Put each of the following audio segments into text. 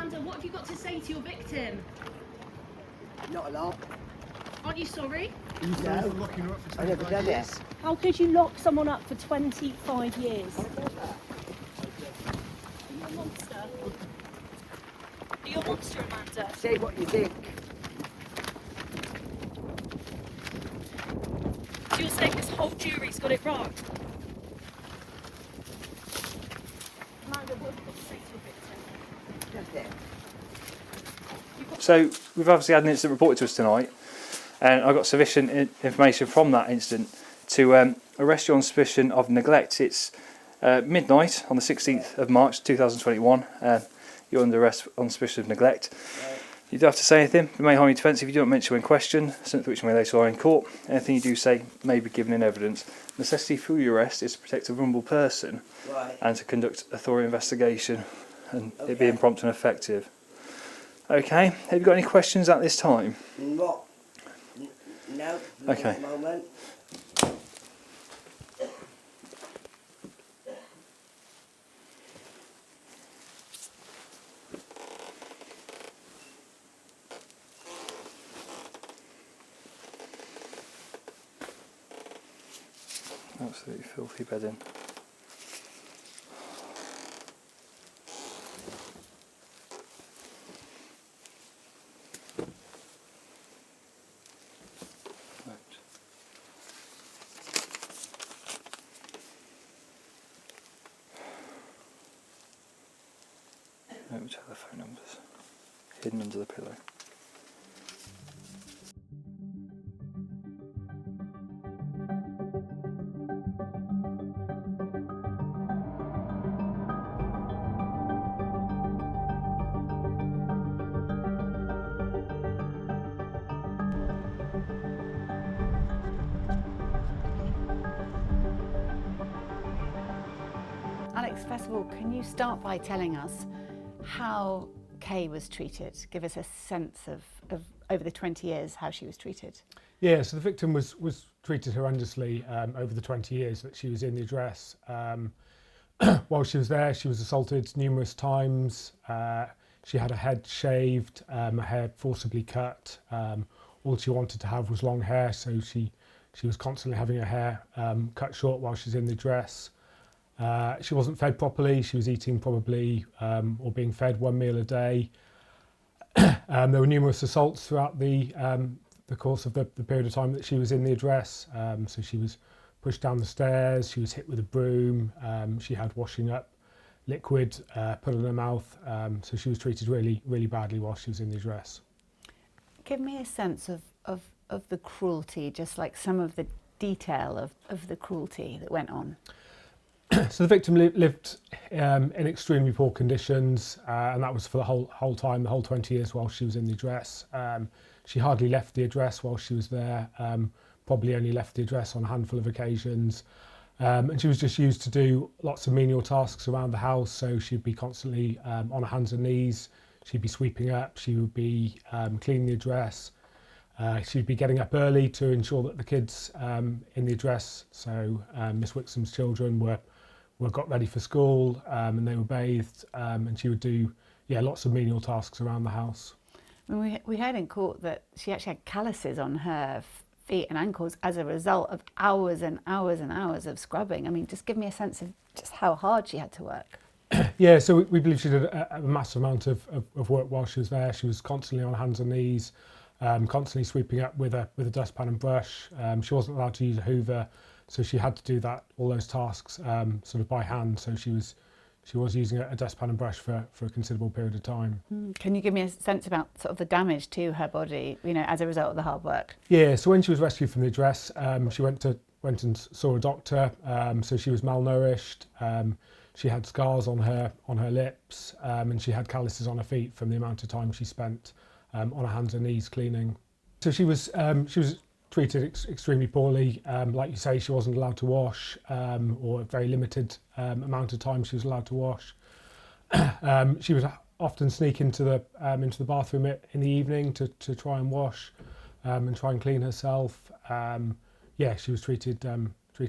Amanda, what have you got to say to your victim? Not a lot. Aren't you sorry? No, I never done it. How could you lock someone up for 25 years? You're a monster. You're a monster, Amanda. Say what you think. So you're saying this whole jury's got it wrong? Amanda, what have you got to say to your victim? Just it. So we've obviously had an incident reported to us tonight, and I got sufficient information from that incident to arrest you on suspicion of neglect. It's midnight on the 16th of March 2021. You're under arrest on suspicion of neglect. You don't have to say anything. It may harm your defence if you don't mention when questioned, something which may later on in court. Anything you do say may be given in evidence. Necessity for your arrest is to protect a vulnerable person and to conduct a thorough investigation, and it being prompt and effective. Okay, have you got any questions at this time? What? No. Okay. At the moment. Absolutely filthy bedding. No telephone numbers hidden under the pillow. Alex, first of all, can you start by telling us how Kay was treated? Give us a sense of over the 20 years, how she was treated. Yeah, so the victim was treated horrendously over the 20 years that she was in the address. While she was there, she was assaulted numerous times. She had her head shaved, her hair forcibly cut. All she wanted to have was long hair, so she was constantly having her hair cut short while she's in the address. She wasn't fed properly. She was eating probably or being fed one meal a day. There were numerous assaults throughout the course of the period of time that she was in the address. So she was pushed down the stairs, she was hit with a broom, she had washing up liquid put in her mouth. So she was treated really, really badly while she was in the address. Give me a sense of the cruelty, just like some of the detail of the cruelty that went on. So the victim lived in extremely poor conditions, and that was for the whole time, the whole 20 years while she was in the address. She hardly left the address while she was there, probably only left the address on a handful of occasions. And she was just used to do lots of menial tasks around the house, so she'd be constantly on her hands and knees, she'd be sweeping up, she would be cleaning the address. She'd be getting up early to ensure that the kids in the address, so Miss Wixon's children, were got ready for school and they were bathed, and she would do lots of menial tasks around the house. I mean, we heard in court that she actually had calluses on her feet and ankles as a result of hours and hours and hours of scrubbing. I mean, just give me a sense of just how hard she had to work. Yeah, so we believe she did a massive amount of work while she was there. She was constantly on hands and knees, constantly sweeping up with a dustpan and brush. She wasn't allowed to use a hoover, so she had to do all those tasks sort of by hand. So she was using a dustpan and brush for a considerable period of time. Can you give me a sense about sort of the damage to her body, as a result of the hard work? Yeah, so when she was rescued from the address, she went and saw a doctor. So she was malnourished. She had scars on her lips, and she had calluses on her feet from the amount of time she spent on her hands and knees cleaning. So she was treated extremely poorly. Like you say, she wasn't allowed to wash, or a very limited amount of time she was allowed to wash. She would often sneak into the bathroom in the evening to try and wash and try and clean herself. She was treated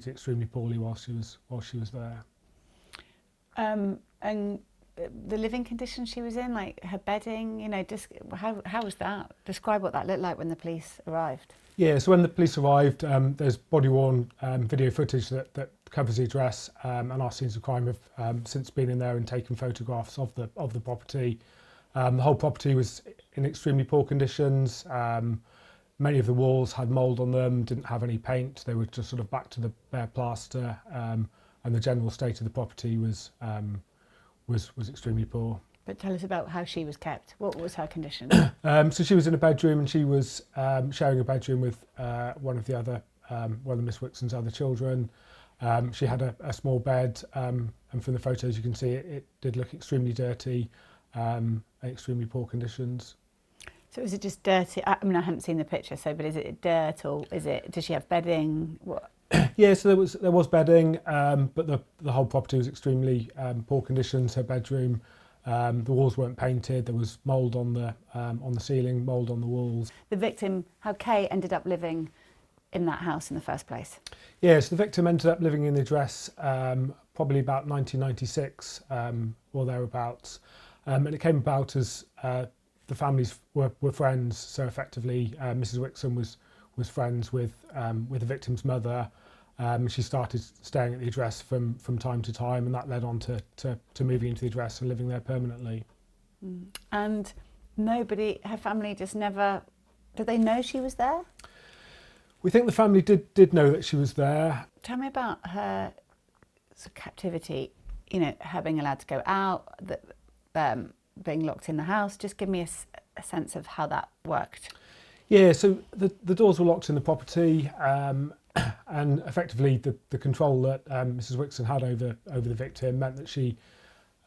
extremely poorly while she was there. And the living conditions she was in, like her bedding, you know, just how was that? Describe what that looked like when the police arrived. Yeah, so when the police arrived, there's body-worn video footage that covers the address, and our scenes of crime have since been in there and taken photographs of the property. The whole property was in extremely poor conditions. Many of the walls had mould on them, didn't have any paint. They were just sort of back to the bare plaster, and the general state of the property was extremely poor. But tell us about how she was kept. What was her condition? So she was in a bedroom, and she was sharing a bedroom with one of Miss Wixon's other children. She had a small bed, and from the photos you can see it did look extremely dirty, extremely poor conditions. So is it just dirty? I mean, I haven't seen the picture, but is it dirt, or does she have bedding? What? Yeah, so there was bedding, but the whole property was extremely poor conditions. Her bedroom, the walls weren't painted. There was mould on the ceiling, mould on the walls. The victim, how Kay ended up living in that house in the first place? Yeah, so the victim ended up living in the address probably about 1996 or thereabouts, and it came about as the families were friends. So effectively, Mrs. Wixon was friends with the victim's mother. She started staying at the address from time to time, and that led on to moving into the address and living there permanently. And her family just never, did they know she was there? We think the family did know that she was there. Tell me about her captivity, you know, her being allowed to go out, being locked in the house. Just give me a sense of how that worked. Yeah, so the doors were locked in the property, and effectively the control that Mrs. Wixon had over the victim meant that she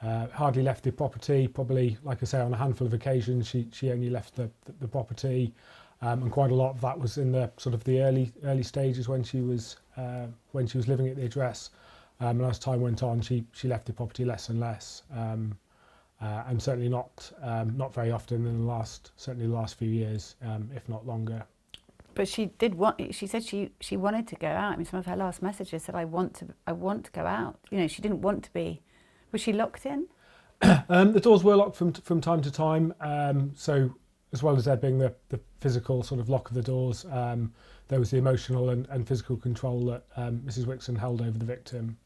hardly left the property. Probably, like I say, on a handful of occasions she only left the property, and quite a lot of that was in the sort of the early stages when she was living at the address. And as time went on, she left the property less and less. And certainly not very often in certainly the last few years, if not longer. But she said she wanted to go out. I mean, some of her last messages said, I want to go out. You know, she didn't want to be. Was she locked in? The doors were locked from time to time. So as well as there being the physical sort of lock of the doors, there was the emotional and physical control that Mrs. Wixon held over the victim.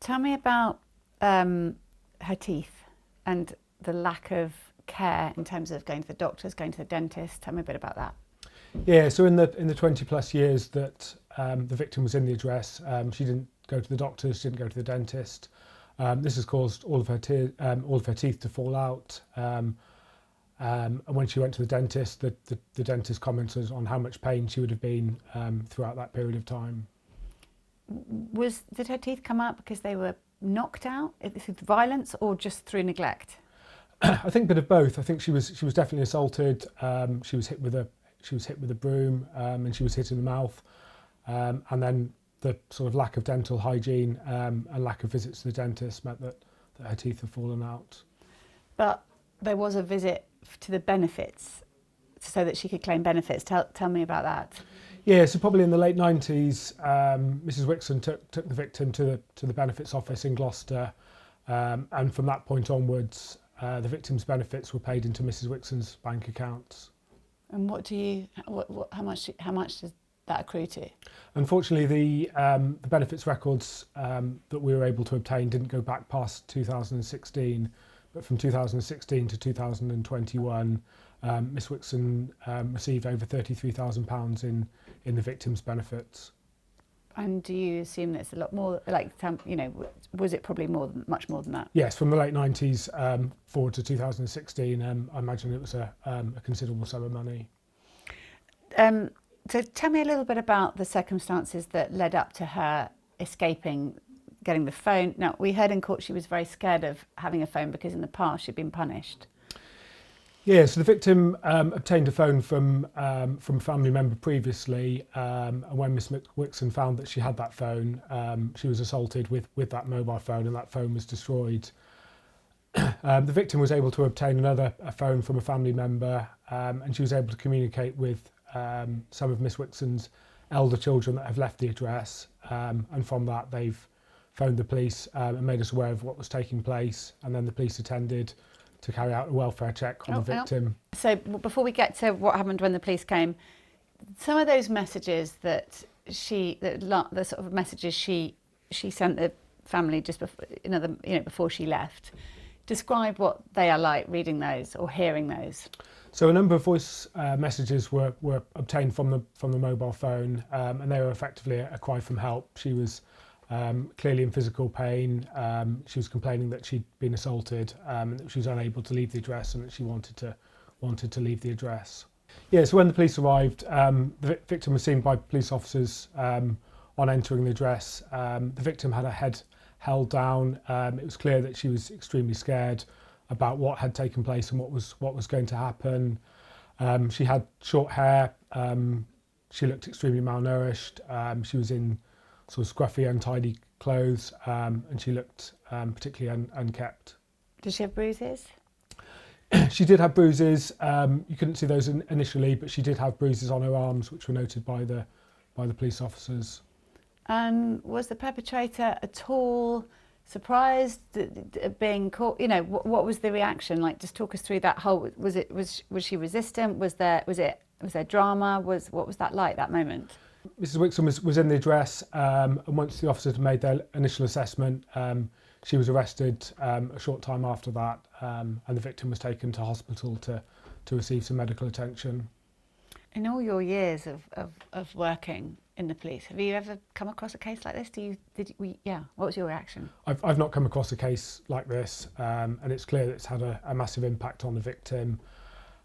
Tell me about her teeth and the lack of care in terms of going to the doctors, going to the dentist. Tell me a bit about that. Yeah, so in the 20 plus years that the victim was in the address, she didn't go to the doctors, she didn't go to the dentist. This has caused all of her teeth to fall out. And when she went to the dentist, the dentist commented on how much pain she would have been throughout that period of time. Did her teeth come out because they were knocked out through violence or just through neglect? I think a bit of both. I think she was definitely assaulted. She was hit with a broom, and she was hit in the mouth. And then the sort of lack of dental hygiene and lack of visits to the dentist meant that her teeth had fallen out. But there was a visit to the benefits so that she could claim benefits. Tell me about that. Yeah, so probably in the late 90s, Mrs. Wixon took the victim to the benefits office in Gloucester, and from that point onwards, the victim's benefits were paid into Mrs. Wixon's bank accounts. And how much does that accrue to? Unfortunately, the benefits records that we were able to obtain didn't go back past 2016, but from 2016 to 2021, Miss Wixon received over £33,000 in the victim's benefits. And do you assume that's a lot more? Like, you know, was it probably much more than that? Yes, from the late 90s forward to 2016, I imagine it was a considerable sum of money. So tell me a little bit about the circumstances that led up to her escaping, getting the phone. Now, we heard in court she was very scared of having a phone because in the past she'd been punished. Yeah, so the victim obtained a phone from a family member previously, and when Miss Wixon found that she had that phone, she was assaulted with that mobile phone, and that phone was destroyed. The victim was able to obtain a phone from a family member, and she was able to communicate with some of Miss Wixon's elder children that have left the address, and from that they've phoned the police and made us aware of what was taking place, and then the police attended to carry out a welfare check on the victim. So before we get to what happened when the police came, some of those messages that the sort of messages she sent the family just before, before she left, describe what they are like reading those or hearing those. So a number of voice messages were obtained from the mobile phone, and they were effectively a cry from help. She was clearly in physical pain. She was complaining that she'd been assaulted, and that she was unable to leave the address, and that she wanted to leave the address. Yeah, so when the police arrived, the victim was seen by police officers on entering the address. The victim had her head held down. It was clear that she was extremely scared about what had taken place and what was going to happen. She had short hair. She looked extremely malnourished. She was in sort of scruffy, untidy clothes, and she looked particularly unkept. Did she have bruises? She did have bruises. You couldn't see those initially, but she did have bruises on her arms, which were noted by the police officers. And was the perpetrator at all surprised at being caught? You know, what was the reaction like? Just talk us through that whole. Was she resistant? Was there drama? What was that like, that moment? Mrs. Wixon was in the address, and once the officers had made their initial assessment, she was arrested a short time after that, and the victim was taken to hospital to receive some medical attention. In all your years of working in the police, have you ever come across a case like this? What was your reaction? I've not come across a case like this, and it's clear that it's had a massive impact on the victim.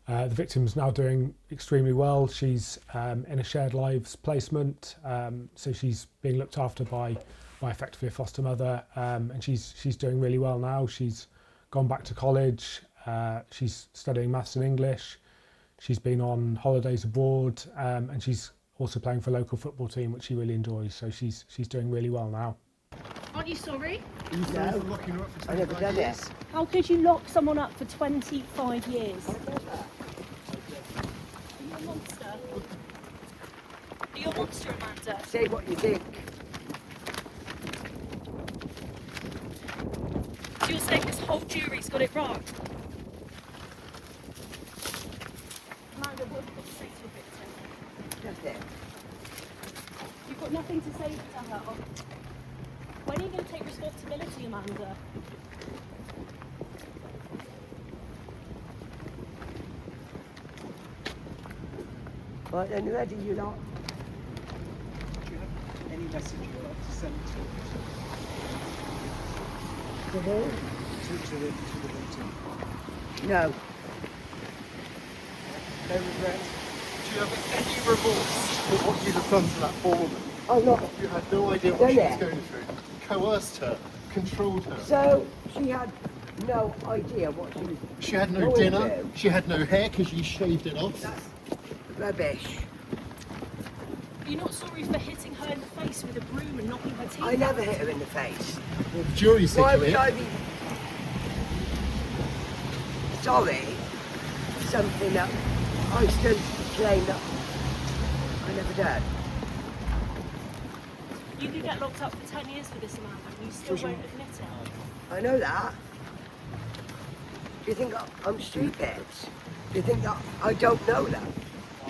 The victim's now doing extremely well. She's in a shared lives placement, so she's being looked after by effectively a foster mother, and she's doing really well now. She's gone back to college. She's studying maths and English. She's been on holidays abroad, and she's also playing for a local football team, which she really enjoys. So she's doing really well now. Aren't you sorry? No, I never done it. How could you lock someone up for 25 years? You're a monster. You're a monster, Amanda. Say what you think. So you're saying this whole jury's got it wrong? Amanda, what have you got to say to your victim? That's it. You've got nothing to say to her. When are you going to take responsibility, Amanda? Right then, ready, you lot? Do you have any message you'd like to send To who? to the victim? No. No regret? Do you have any remorse for what you'd have done to that poor woman? I'm not. You had no idea what she was going through. Coerced her, controlled her. So she had no idea what she was. She had no going dinner, through. she had no hair because you shaved it off. That's rubbish. You're not sorry for hitting her in the face with a broom and knocking her teeth I never hit her in the face. Well, the jury said Why you would did. I be sorry for something that I still claim that I never did? You could get locked up for 10 years for this, Amanda, and you still won't admit it. I know that. Do you think I'm stupid? Do you think that I don't know that?